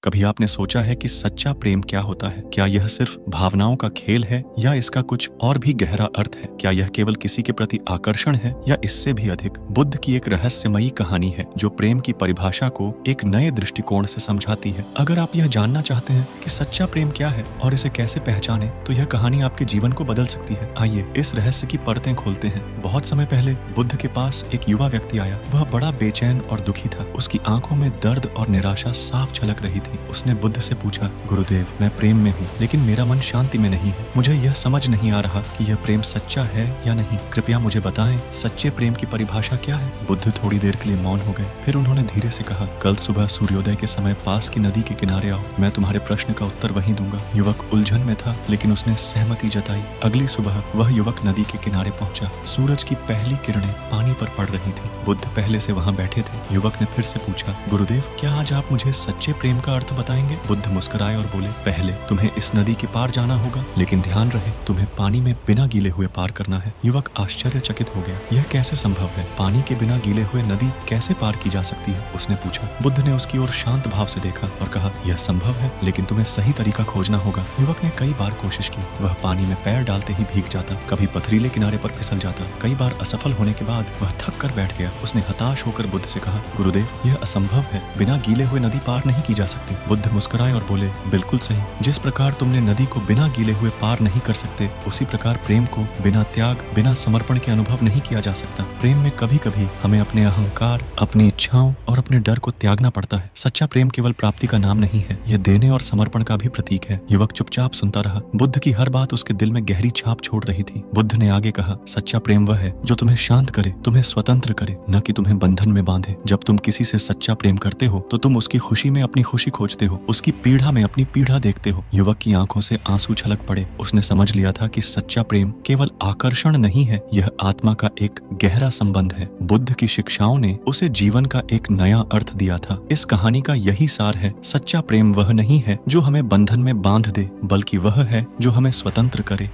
कभी आपने सोचा है कि सच्चा प्रेम क्या होता है? क्या यह सिर्फ भावनाओं का खेल है या इसका कुछ और भी गहरा अर्थ है? क्या यह केवल किसी के प्रति आकर्षण है या इससे भी अधिक? बुद्ध की एक रहस्यमयी कहानी है जो प्रेम की परिभाषा को एक नए दृष्टिकोण से समझाती है। अगर आप यह जानना चाहते हैं कि सच्चा प्रेम क्या है और इसे कैसे पहचाने, तो यह कहानी आपके जीवन को बदल सकती है। आइए इस रहस्य की परतें खोलते हैं। बहुत समय पहले बुद्ध के पास एक युवा व्यक्ति आया। वह बड़ा बेचैन और दुखी था। उसकी आंखों में दर्द और निराशा साफ झलक रही थी। उसने बुद्ध से पूछा, गुरुदेव, मैं प्रेम में हूँ लेकिन मेरा मन शांति में नहीं है। मुझे यह समझ नहीं आ रहा कि यह प्रेम सच्चा है या नहीं। कृपया मुझे बताएं, सच्चे प्रेम की परिभाषा क्या है? बुद्ध थोड़ी देर के लिए मौन हो गए। फिर उन्होंने धीरे से कहा, कल सुबह सूर्योदय के समय पास की नदी के किनारे आओ। मैं तुम्हारे प्रश्न का उत्तर वहीं दूंगा। युवक उलझन में था लेकिन उसने सहमति जताई। अगली सुबह वह युवक नदी के किनारे पहुंचा। सूरज की पहली किरणें पानी पर पड़ रही थी। बुद्ध पहले से वहां बैठे थे। युवक ने फिर से पूछा, गुरुदेव, क्या आज आप मुझे सच्चे प्रेम का अर्थ बताएंगे? बुद्ध मुस्कुराए और बोले, पहले तुम्हें इस नदी के पार जाना होगा, लेकिन ध्यान रहे तुम्हें पानी में बिना गीले हुए पार करना है। युवक आश्चर्यचकित हो गया। यह कैसे संभव है? पानी के बिना गीले हुए नदी कैसे पार की जा सकती है? उसने पूछा। बुद्ध ने उसकी ओर शांत भाव से देखा और कहा, यह संभव है लेकिन तुम्हें सही तरीका खोजना होगा। युवक ने कई बार कोशिश की। वह पानी में पैर डालते ही भीग जाता, कभी पथरीले किनारे पर फिसल जाता। कई बार असफल होने के बाद वह थक कर बैठ गया। उसने हताश होकर बुद्ध से कहा, गुरुदेव, यह असंभव है, बिना गीले हुए नदी पार नहीं की जा सकती। बुद्ध मुस्कुराए और बोले, बिल्कुल सही। जिस प्रकार तुमने नदी को बिना गीले हुए पार नहीं कर सकते, उसी प्रकार प्रेम को बिना त्याग, बिना समर्पण के अनुभव नहीं किया जा सकता। प्रेम में कभी कभी हमें अपने अहंकार, अपनी इच्छाओं और अपने डर को त्यागना पड़ता है। सच्चा प्रेम केवल प्राप्ति का नाम नहीं है, यह देने और समर्पण का भी प्रतीक है। युवक चुपचाप सुनता रहा। बुद्ध की हर बात उसके दिल में गहरी छाप छोड़ रही थी। बुद्ध ने आगे कहा, सच्चा प्रेम वह है जो तुम्हें शांत करे, तुम्हें स्वतंत्र करे, न कि तुम्हें बंधन में बांधे। जब तुम किसी से सच्चा प्रेम करते हो तो तुम उसकी खुशी में अपनी खुशी खोजते हो, उसकी पीड़ा में अपनी पीड़ा देखते हो। युवक की आंखों से आंसू छलक पड़े। उसने समझ लिया था कि सच्चा प्रेम केवल आकर्षण नहीं है, यह आत्मा का एक गहरा संबंध है। बुद्ध की शिक्षाओं ने उसे जीवन का एक नया अर्थ दिया था। इस कहानी का यही सार है, सच्चा प्रेम वह नहीं है जो हमें बंधन में बांध दे, बल्कि वह है जो हमें स्वतंत्र करे।